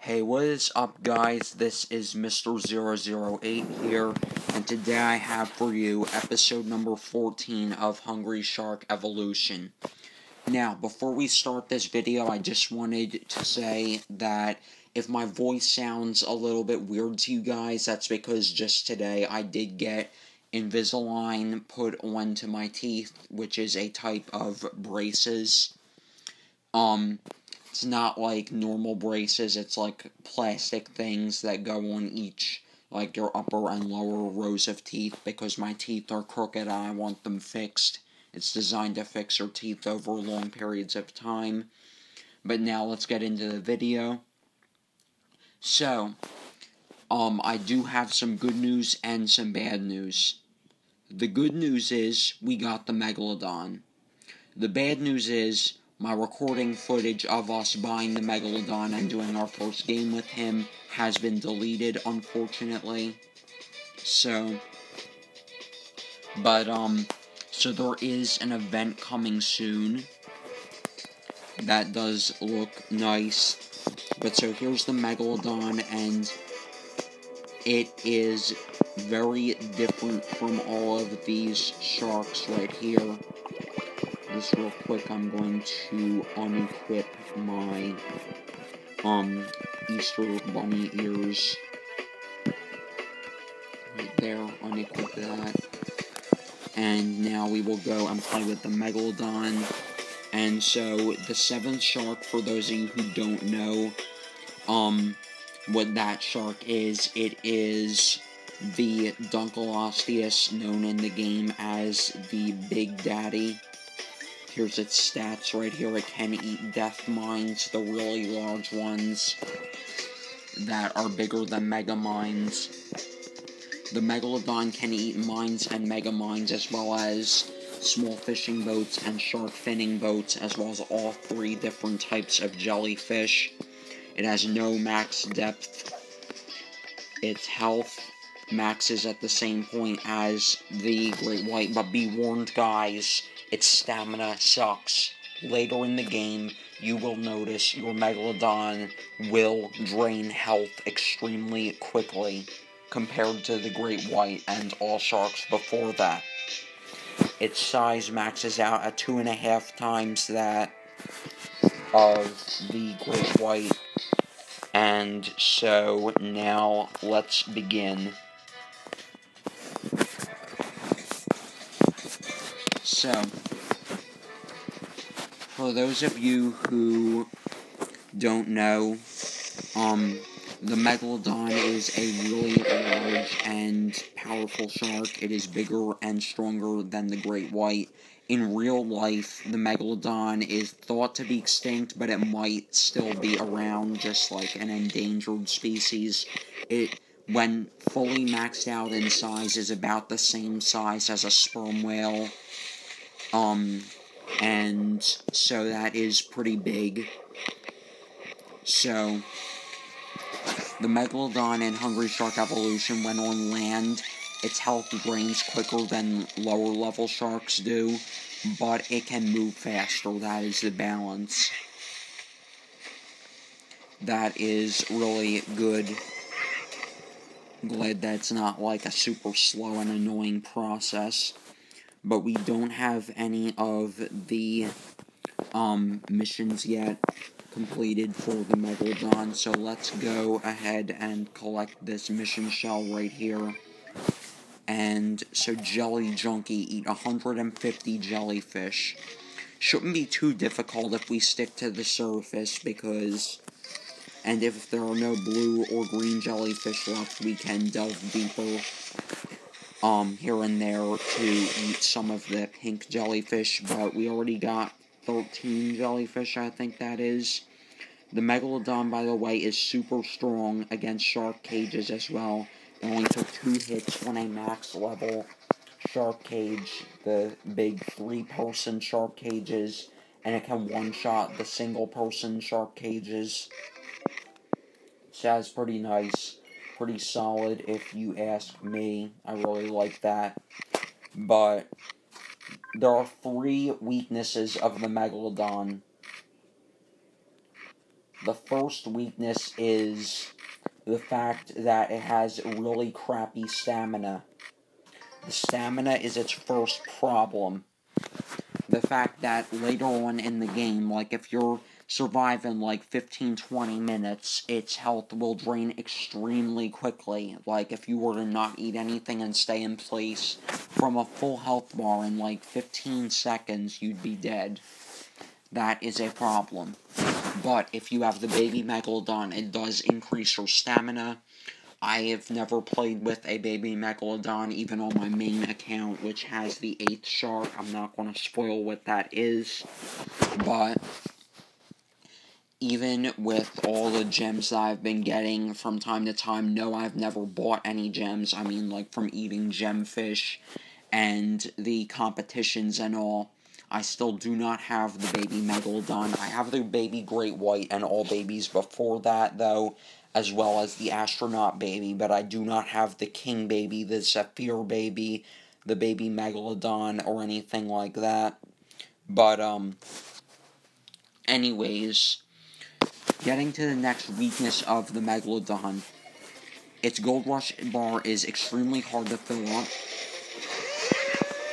Hey, what is up, guys? This is Mr. 008 here, and today I have for you episode number 14 of Hungry Shark Evolution. Now, before we start this video, I just wanted to say that if my voice sounds a little bit weird to you guys, that's because just today I did get Invisalign put onto my teeth, which is a type of braces. It's not like normal braces, it's like plastic things that go on each, like your upper and lower rows of teeth, because my teeth are crooked and I want them fixed. It's designed to fix your teeth over long periods of time. But now let's get into the video. So, I do have some good news and some bad news. The good news is we got the Megalodon. The bad news is my recording footage of us buying the Megalodon and doing our first game with him has been deleted, unfortunately. So there is an event coming soon that does look nice. But so here's the Megalodon, and it is very different from all of these sharks right here. Just real quick, I'm going to unequip my Easter bunny ears. Right there, unequip that. And now we will go and play with the Megalodon. And so, the seventh shark, for those of you who don't know, what that shark is, it is the Dunkleosteus, known in the game as the Big Daddy. Here's its stats right here. It can eat death mines, the really large ones that are bigger than mega mines. The Megalodon can eat mines and mega mines, as well as small fishing boats and shark finning boats, as well as all three different types of jellyfish. It has no max depth. Its health maxes at the same point as the great white, but be warned, guys, its stamina sucks. Later in the game, you will notice your Megalodon will drain health extremely quickly compared to the great white and all sharks before that. Its size maxes out at 2.5 times that of the great white. And so now let's begin. So, for those of you who don't know, the Megalodon is a really large and powerful shark. It is bigger and stronger than the great white. In real life, the Megalodon is thought to be extinct, but it might still be around, just like an endangered species. It, when fully maxed out in size, is about the same size as a sperm whale. And so that is pretty big. So, the Megalodon in Hungry Shark Evolution, when on land, its health drains quicker than lower level sharks do, but it can move faster. That is the balance. That is really good. Glad that's not like a super slow and annoying process. But we don't have any of the missions yet completed for the Megalodon, so let's go ahead and collect this mission shell right here. And so Jelly Junkie, eat 150 jellyfish. Shouldn't be too difficult if we stick to the surface, because, and if there are no blue or green jellyfish left, we can delve deeper here and there to eat some of the pink jellyfish, but we already got 13 jellyfish, I think that is. The Megalodon, by the way, is super strong against shark cages as well. It only took 2 hits on a max level shark cage, the big 3-person shark cages, and it can one-shot the single-person shark cages. So that's pretty nice. Pretty solid, if you ask me. I really like that. But there are 3 weaknesses of the Megalodon. The first weakness is the fact that it has really crappy stamina. The stamina is its first problem. The fact that later on in the game, like if you're surviving like 15-20 minutes, its health will drain extremely quickly. Like if you were to not eat anything and stay in place from a full health bar in like 15 seconds, you'd be dead. That is a problem. But if you have the baby Megalodon, it does increase your stamina. I have never played with a baby Megalodon, even on my main account, which has the 8th shark. I'm not going to spoil what that is. But even with all the gems that I've been getting from time to time, no, I've never bought any gems. I mean, like, from eating gemfish and the competitions and all. I still do not have the baby Megalodon. I have the baby Great White and all babies before that, though, as well as the astronaut baby, but I do not have the king baby, the Zephyr baby, the baby Megalodon, or anything like that. But, anyways, getting to the next weakness of the Megalodon, its Gold Rush bar is extremely hard to fill up,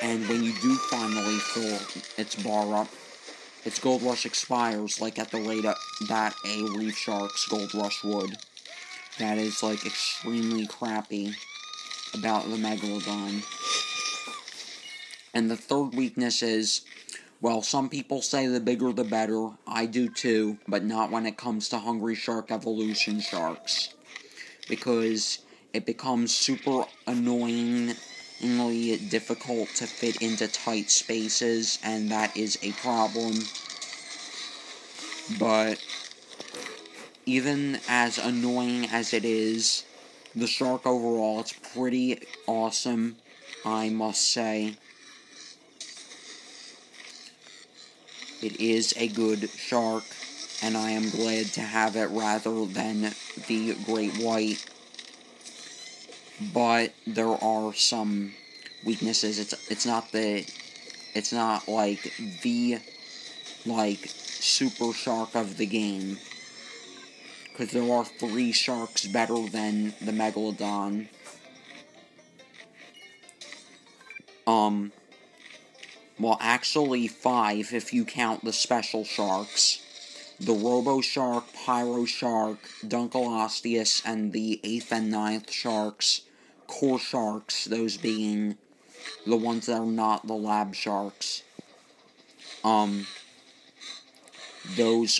and when you do finally fill its bar up, its Gold Rush expires, like at the rate that a Reef Shark's Gold Rush would. That is, like, extremely crappy about the Megalodon. And the third weakness is, well, some people say the bigger the better. I do too, but not when it comes to Hungry Shark Evolution sharks. Because it becomes super annoyingly difficult to fit into tight spaces, and that is a problem. But even as annoying as it is, the shark overall, it's pretty awesome, I must say. It is a good shark, and I am glad to have it rather than the Great White. But there are some weaknesses. It's not like the super shark of the game. Because there are 3 sharks better than the Megalodon. Well, actually 5 if you count the special sharks. The Robo Shark, Pyro Shark, Dunkleosteus, and the 8th and 9th sharks. Core sharks, those being the ones that are not the lab sharks. Those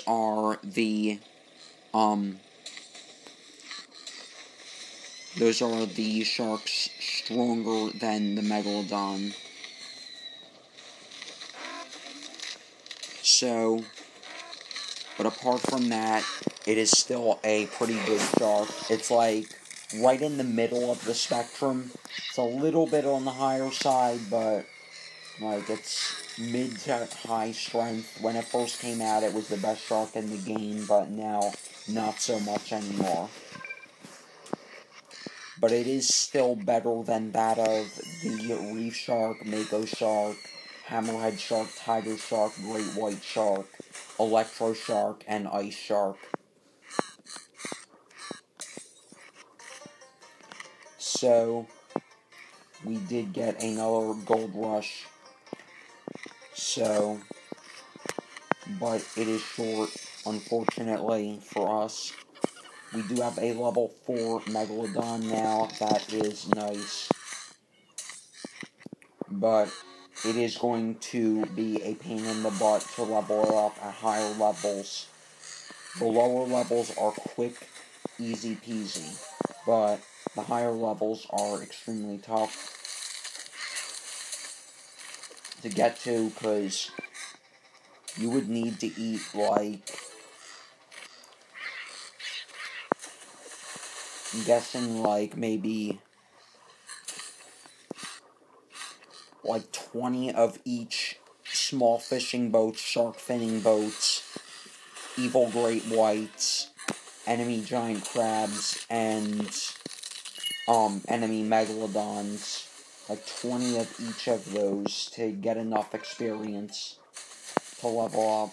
are the sharks stronger than the Megalodon. So, but apart from that, it is still a pretty good shark. It's like right in the middle of the spectrum. It's a little bit on the higher side, but like it's mid to high strength. When it first came out, it was the best shark in the game, but now not so much anymore. But it is still better than that of the Reef Shark, Mako Shark, Hammerhead Shark, Tiger Shark, Great White Shark, Electro Shark, and Ice Shark. So, we did get another Gold Rush. So, but it is short, unfortunately, for us. We do have a level 4 Megalodon now. That is nice. But it is going to be a pain in the butt to level it up at higher levels. The lower levels are quick, easy peasy, but the higher levels are extremely tough to get to, because you would need to eat, like, I'm guessing, like, maybe, like, 20 of each small fishing boats, shark finning boats, evil great whites, enemy giant crabs, and, enemy megalodons. Like, 20 of each of those to get enough experience to level up.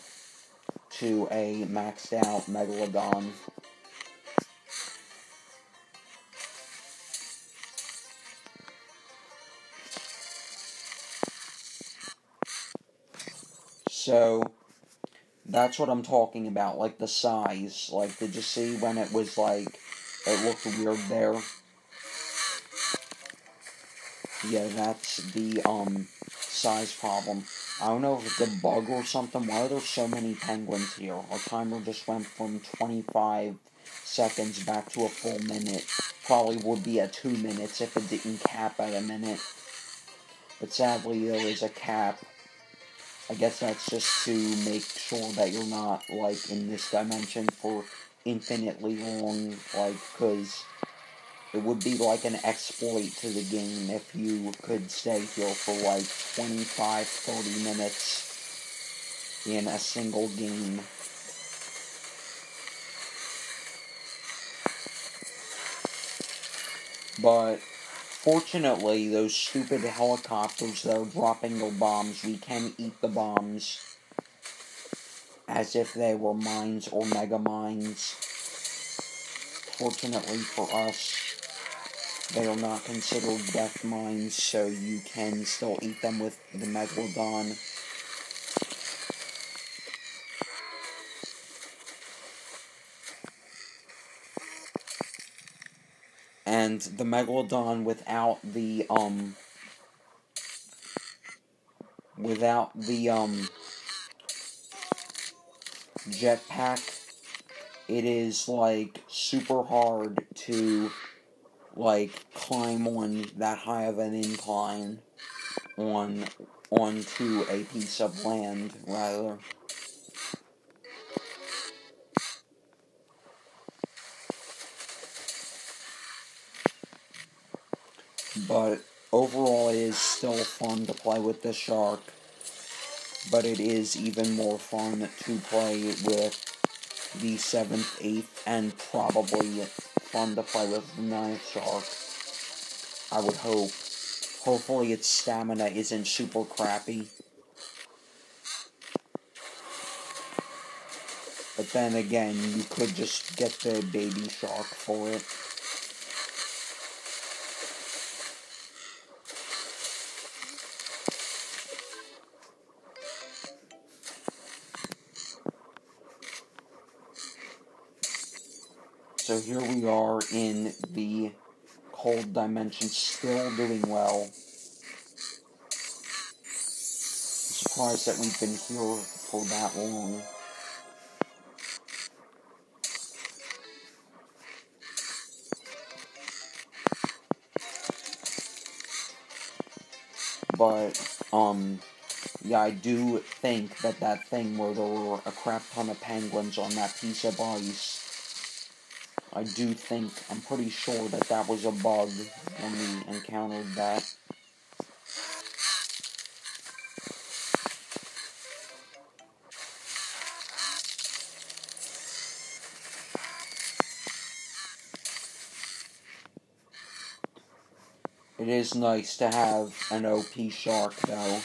to a maxed out Megalodon. So, that's what I'm talking about, like the size. Like, did you see when it was like, it looked weird there? Yeah, that's the, size problem. I don't know if it's a bug or something. Why are there so many penguins here? Our timer just went from 25 seconds back to a full minute. Probably would be at 2 minutes if it didn't cap at a minute. But sadly, there is a cap. I guess that's just to make sure that you're not, like, in this dimension for infinitely long, like, because it would be like an exploit to the game if you could stay here for, like, 25, 30 minutes in a single game. But, fortunately, those stupid helicopters that are dropping their bombs, we can eat the bombs as if they were mines or mega mines. Fortunately for us, they are not considered death mines, so you can still eat them with the Megalodon. And the Megalodon without the jetpack, it is, like, super hard to, like, climb on that high of an incline onto a piece of land, rather. But overall, it is still fun to play with the shark. But it is even more fun to play with the 7th, 8th, and probably fun to play with the 9th shark. I would hope. Hopefully its stamina isn't super crappy. But then again, you could just get the baby shark for it. So here we are in the cold dimension, still doing well. I'm surprised that we've been here for that long. But, yeah, I do think that that thing where there were a crap ton of penguins on that piece of ice, I do think, I'm pretty sure that that was a bug when we encountered that. It is nice to have an OP shark, though,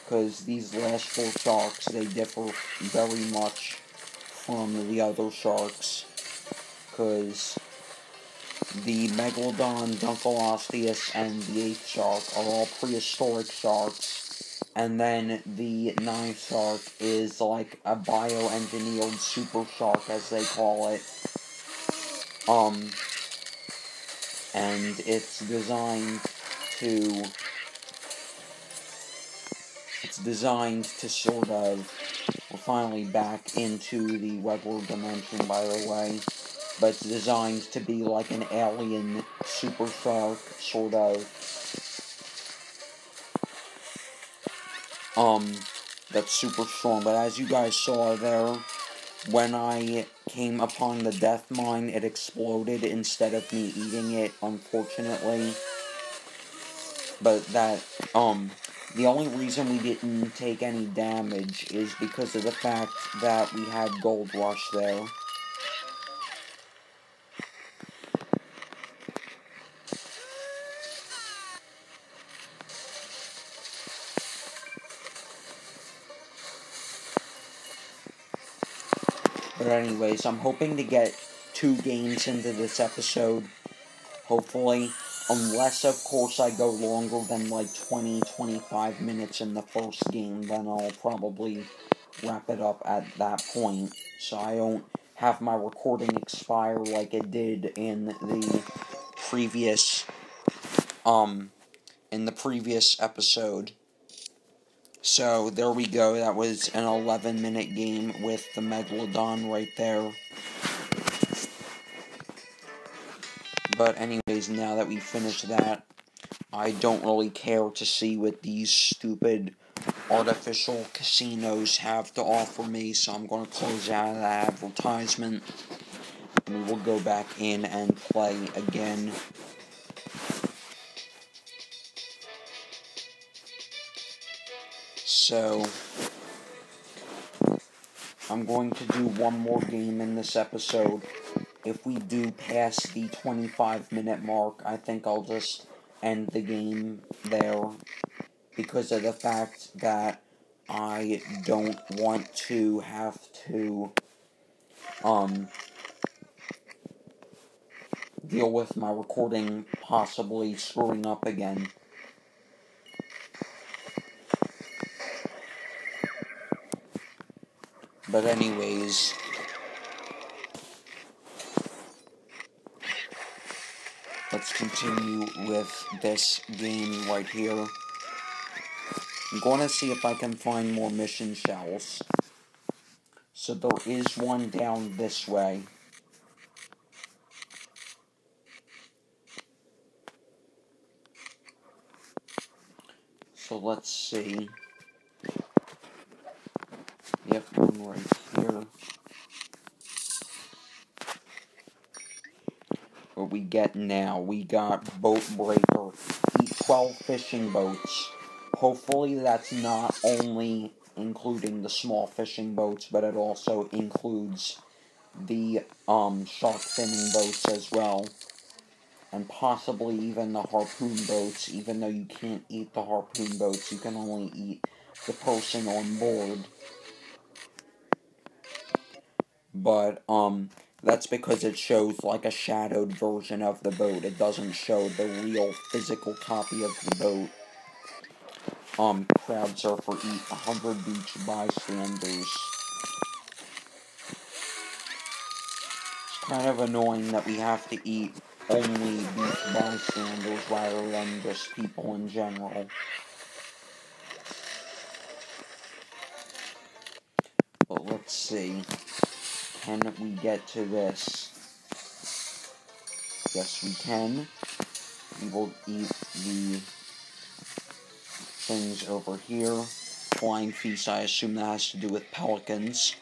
because these last 4 sharks, they differ very much from the other sharks, because the Megalodon, Dunkleosteus, and the 8th shark are all prehistoric sharks, and then the 9th shark is like a bioengineered super shark, as they call it. And it's designed to sort of, we're finally back into the regular dimension, by the way, but it's designed to be like an alien super shark, sort of, that's super strong. But as you guys saw there, when I came upon the death mine, it exploded instead of me eating it, unfortunately. But that, the only reason we didn't take any damage is because of the fact that we had Gold Rush there. anyways, I'm hoping to get 2 games into this episode, hopefully. Unless, of course, I go longer than like 20-25 minutes in the first game, then I'll probably wrap it up at that point, so I don't have my recording expire like it did in the previous episode. So there we go. That was an 11-minute game with the Megalodon right there. But anyways, now that we finished that, I don't really care to see what these stupid artificial casinos have to offer me, so I'm going to close out of that advertisement. And we will go back in and play again. So, I'm going to do one more game in this episode. If we do pass the 25-minute mark, I think I'll just end the game there, because of the fact that I don't want to have to deal with my recording possibly screwing up again. But anyways, let's continue with this game right here. I'm going to see if I can find more mission shells. So there is one down this way. So let's see. Yep, one right here. What we get now, we got Boat Breaker. Eat 12 fishing boats. Hopefully that's not only including the small fishing boats, but it also includes the shark finning boats as well. And possibly even the harpoon boats, even though you can't eat the harpoon boats, you can only eat the person on board. But, that's because it shows like a shadowed version of the boat. It doesn't show the real physical copy of the boat. Crowd surfer eat 100 beach bystanders. It's kind of annoying that we have to eat only beach bystanders rather than just people in general. But let's see. Can we get to this? Yes, we can. We will eat the things over here. Flying feast, I assume that has to do with pelicans.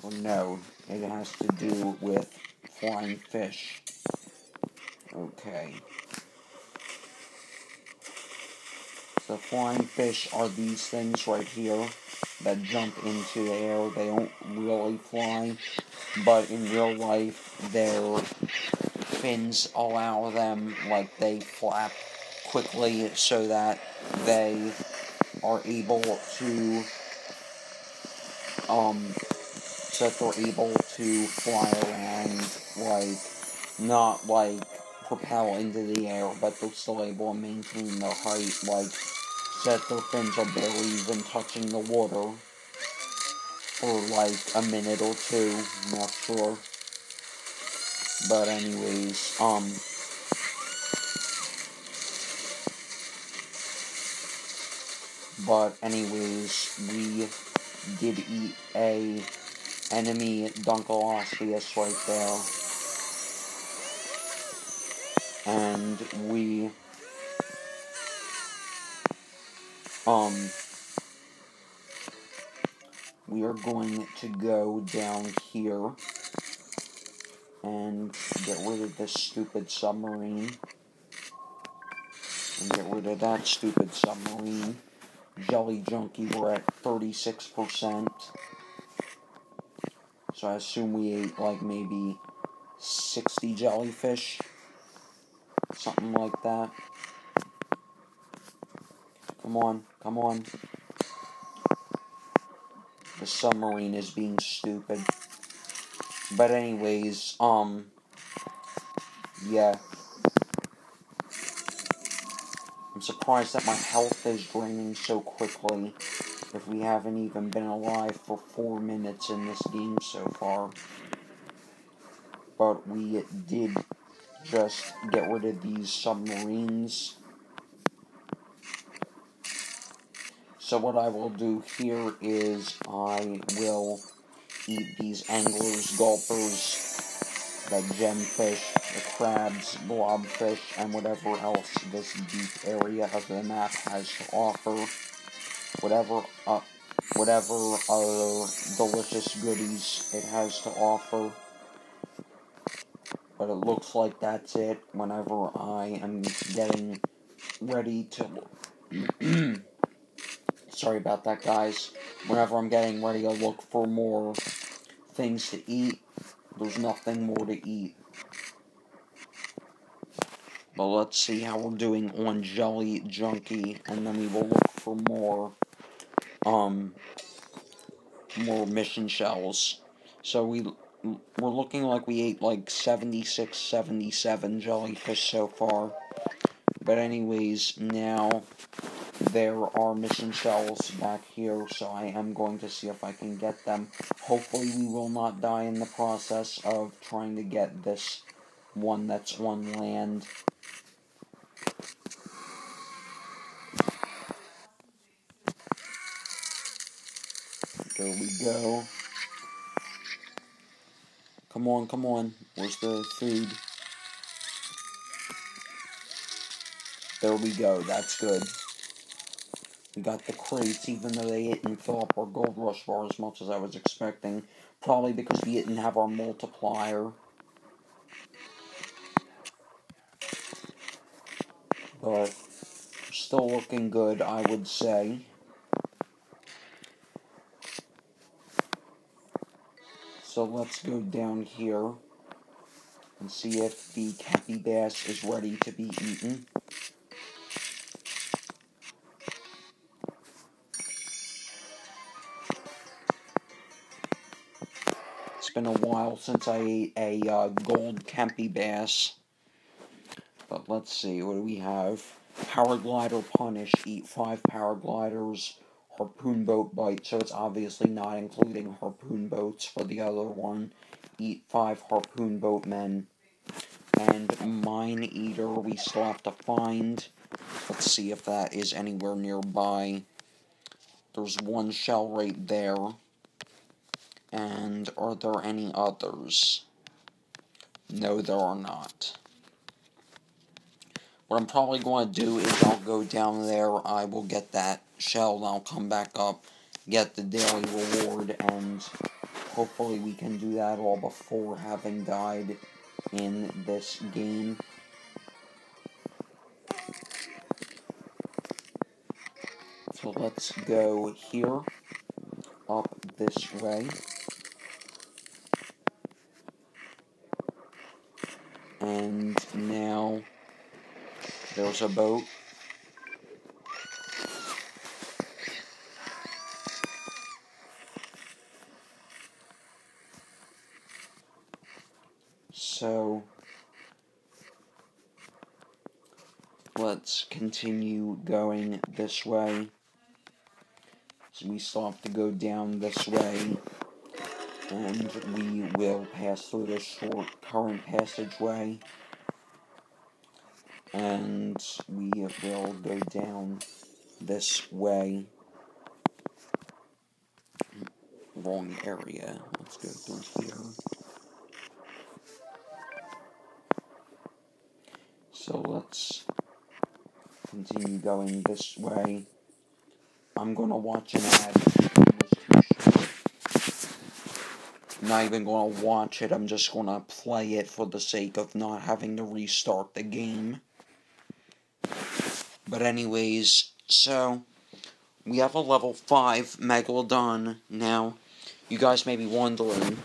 Or no, it has to do with flying fish. Okay. The flying fish are these things right here that jump into the air. They don't really fly, but in real life, their fins allow them, like, they flap quickly so that they are able to, fly around, like, not, like, propel into the air, but they're still able to maintain their height, like, so that their fins are barely even touching the water for, like, a minute or two, I'm not sure. But anyways, we did eat a enemy Dunkelosseus right there. And we are going to go down here and get rid of this stupid submarine. And get rid of that stupid submarine. Jelly Junkie, we're at 36%. So I assume we ate, like, maybe 60 jellyfish. Something like that. Come on, come on. The submarine is being stupid. But anyways, yeah. I'm surprised that my health is draining so quickly if we haven't even been alive for 4 minutes in this game so far. But we did just get rid of these submarines. So what I will do here is I will eat these anglers, gulpers, the gemfish, the crabs, blobfish, and whatever else this deep area of the map has to offer. Whatever other delicious goodies it has to offer. But it looks like that's it whenever I am getting ready to... Sorry about that, guys. Whenever I'm getting ready to look for more things to eat, there's nothing more to eat. But let's see how we're doing on Jelly Junkie, and then we will look for more mission shells. So we're looking like we ate like 76, 77 jellyfish so far. But anyways, now there are mission shells back here, so I am going to see if I can get them. Hopefully we will not die in the process of trying to get this one that's on land. There we go. Come on, come on. Where's the food? There we go, that's good. We got the crates, even though they didn't fill up our gold rush bar as much as I was expecting. Probably because we didn't have our multiplier. But still looking good, I would say. So let's go down here and see if the Cappy Bass is ready to be eaten. It's been a while since I ate a gold Cappy Bass. But let's see, what do we have? Power Glider Punish, eat 5 Power Gliders. Harpoon Boat Bite, so it's obviously not including Harpoon Boats for the other one. Eat 5 Harpoon Boatmen. And Mine Eater we still have to find. Let's see if that is anywhere nearby. There's one shell right there. And are there any others? No, there are not. What I'm probably going to do is I'll go down there, I will get that shell, and I'll come back up, get the daily reward, and hopefully we can do that all before having died in this game. So let's go here, up this way. And now there's a boat. So let's continue going this way. So we still have to go down this way. And we will pass through this short current passageway. And we will go down this way. Wrong area. Let's go through here. So let's continue going this way. I'm gonna watch an ad. I'm not even gonna watch it, I'm just gonna play it for the sake of not having to restart the game. But anyways, so we have a level 5 Megalodon now. You guys may be wondering,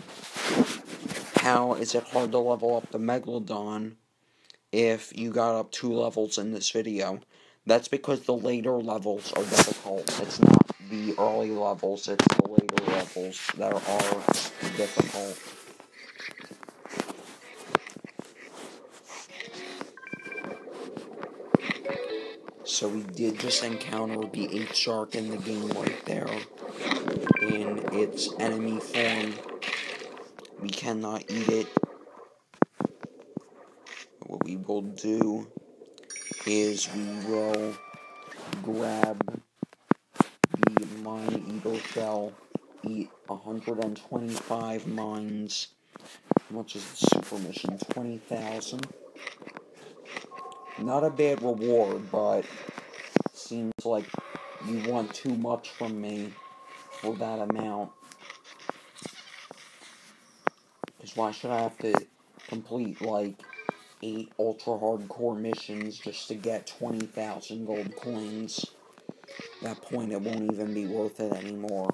how is it hard to level up the Megalodon if you got up 2 levels in this video? That's because the later levels are difficult. It's not the early levels, it's the later water levels that are difficult. So we did just encounter the 8th shark in the game right there, in its enemy form. We cannot eat it. What we will do is we will grab the mine eater shell, eat 125 mines. How much is the super mission? 20,000. Not a bad reward, but seems like you want too much from me for that amount. Because why should I have to complete, like, 8 ultra-hardcore missions just to get 20,000 gold coins? At that point, it won't even be worth it anymore.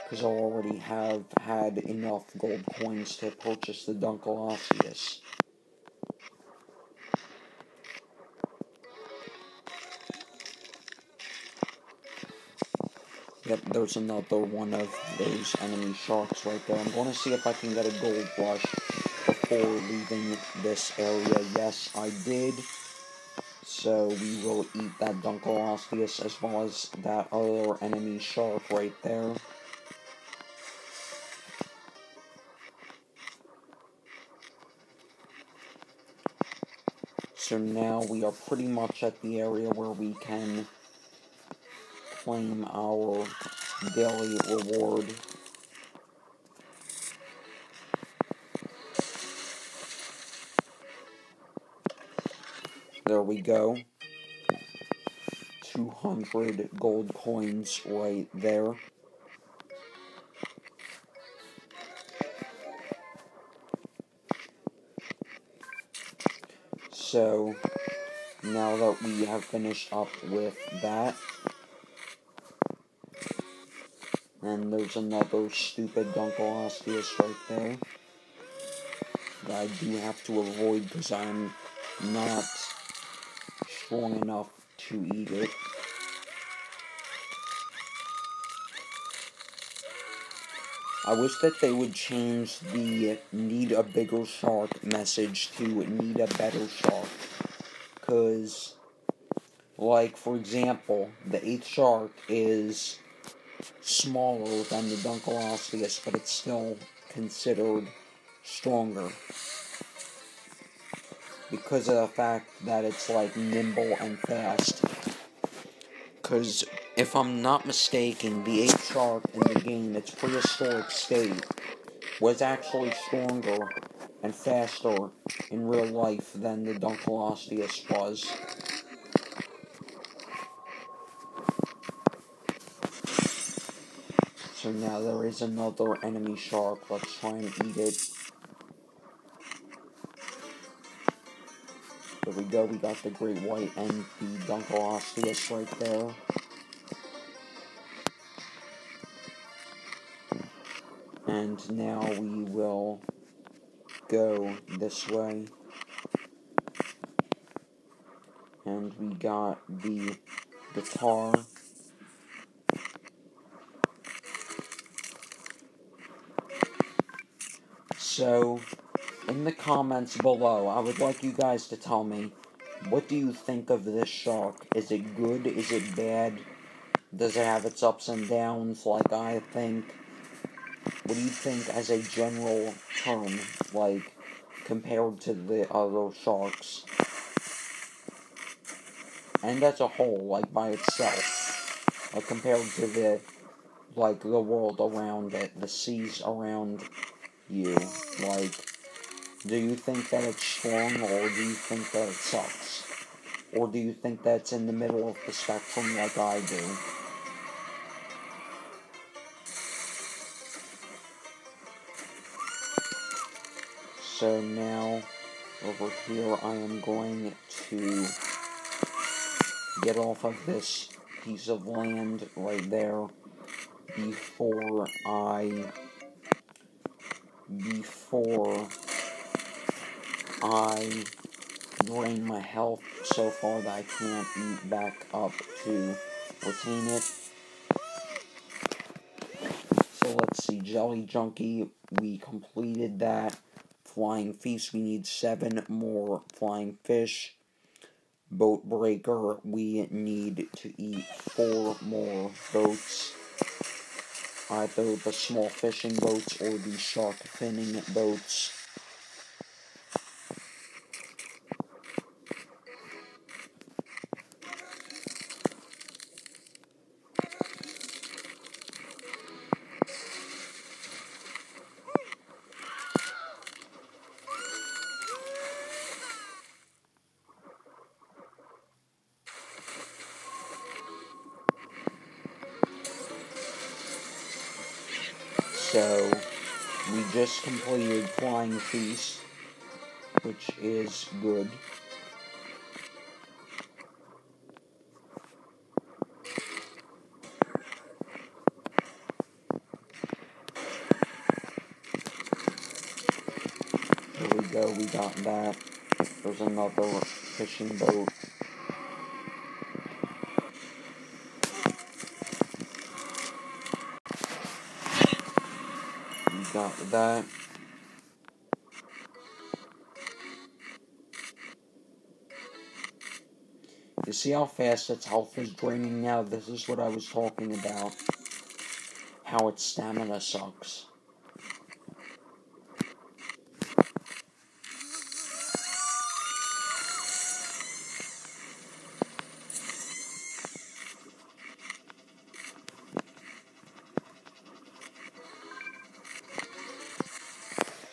Because I already have had enough gold coins to purchase the Dunkelosius. Yep, there's another one of those enemy sharks right there. I'm going to see if I can get a gold rush before leaving this area. Yes, I did. So we will eat that Dunkelosius as well as that other enemy shark right there. So now we are pretty much at the area where we can claim our daily reward. There we go. 200 gold coins right there. So, now that we have finished up with that, and there's another stupid Dunkelosius right there that I do have to avoid because I'm not strong enough to eat it. I wish that they would change the need a bigger shark message to need a better shark. Because, like, for example, the 8th shark is smaller than the Dunkelosius, but it's still considered stronger. Because of the fact that it's, like, nimble and fast. Because, if I'm not mistaken, the 8th shark in the game, its prehistoric state, was actually stronger and faster in real life than the Dunkelosius was. So now there is another enemy shark. Let's try and eat it. There we go, we got the great white and the Dunkelosius right there. And now we will go this way. And we got the guitar. So, in the comments below, I would like you guys to tell me, what do you think of this shark? Is it good? Is it bad? Does it have its ups and downs like I think? What do you think as a general term, like, compared to the other sharks? And as a whole, like, by itself. Like, compared to the, like, the world around it, the seas around you. Like, do you think that it's strong, or do you think that it sucks? Or do you think that's in the middle of the spectrum like I do? So now, over here, I am going to get off of this piece of land right there before I drain my health so far that I can't eat back up to retain it. Jelly Junkie, we completed that. Flying Feast, we need 7 more Flying Fish. Boat Breaker, we need to eat 4 more boats. Either the small fishing boats or the shark finning boats. So, we just completed Flying Feast, which is good. There we go, we got that. There's another fishing boat. We got that. You see how fast its health is draining now? This is what I was talking about. How its stamina sucks.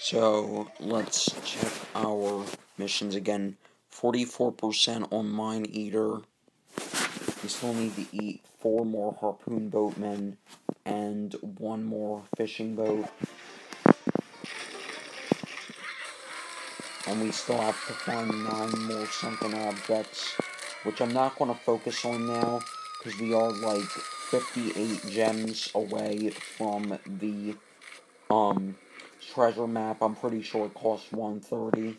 So, let's check our missions again. 44% on Mine Eater. We still need to eat 4 more Harpoon Boatmen and 1 more fishing boat. And we still have to find 9 more sunken objects, which I'm not going to focus on now, because we are like 58 gems away from the treasure map. I'm pretty sure it costs 130.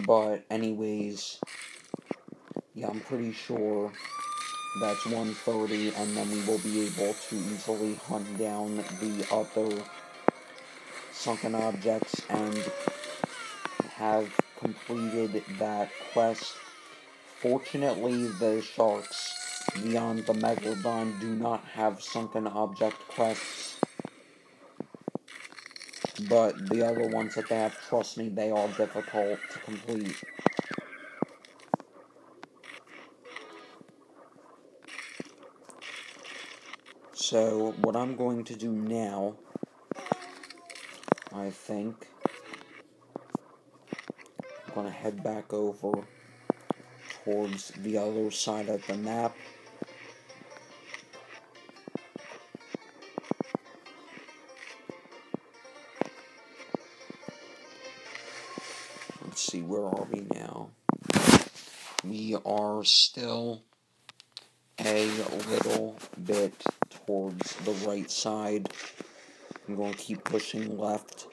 But anyways, yeah, I'm pretty sure that's 130, and then we will be able to easily hunt down the other sunken objects and have completed that quest. Fortunately, the sharks beyond the Megalodon do not have sunken object quests, but the other ones that they have, trust me, they are difficult to complete. So, what I'm going to do now, I think, I'm going to head back over towards the other side of the map. Let's see, where are we now? We are still a little bit towards the right side. I'm going to keep pushing left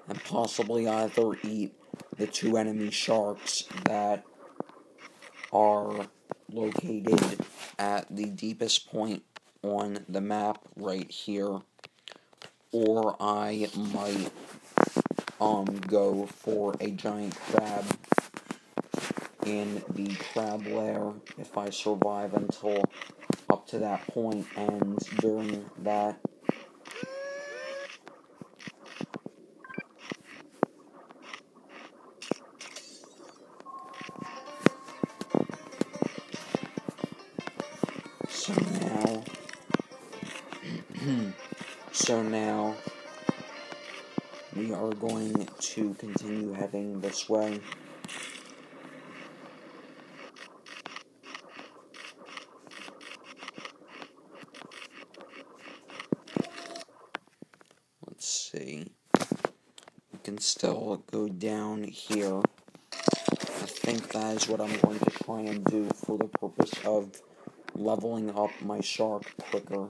and possibly either eat the 2 enemy sharks that are located at the deepest point on the map right here, or I might go for a giant crab in the crab lair if I survive until up to that point, and during that so now we are going to continue heading this way. Let's see. We can still go down here. I think that is what I'm going to try and do for the purpose of leveling up my shark quicker.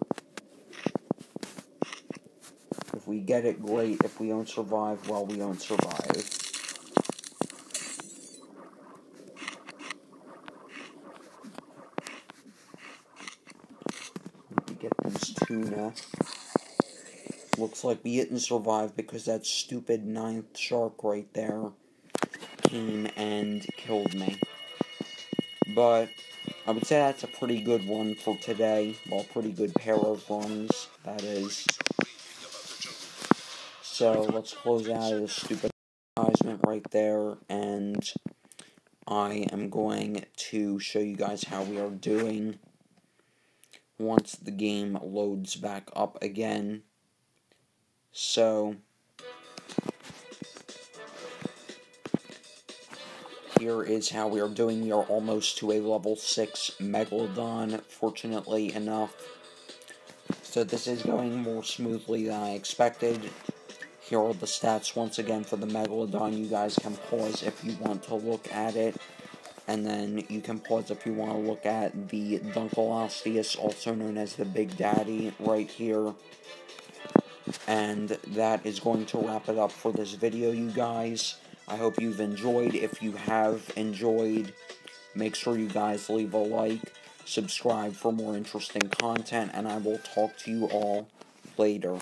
If we get it, great. If we don't survive, well, we don't survive. tuna. Looks like we didn't survive because that stupid 9th shark right there came and killed me. But I would say that's a pretty good run for today. Well, pretty good pair of runs, that is. So let's close out of this stupid advertisement right there, and I am going to show you guys how we are doing once the game loads back up again. So here is how we are doing. We are almost to a level 6 Megalodon, fortunately enough. So this is going more smoothly than I expected. Here are the stats once again for the Megalodon. You guys can pause if you want to look at it. And then you can pause if you want to look at the Dunkleosteus, also known as the Big Daddy, right here. And that is going to wrap it up for this video, you guys. I hope you've enjoyed. If you have enjoyed, make sure you guys leave a like, subscribe for more interesting content, and I will talk to you all later.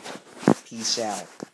Peace out.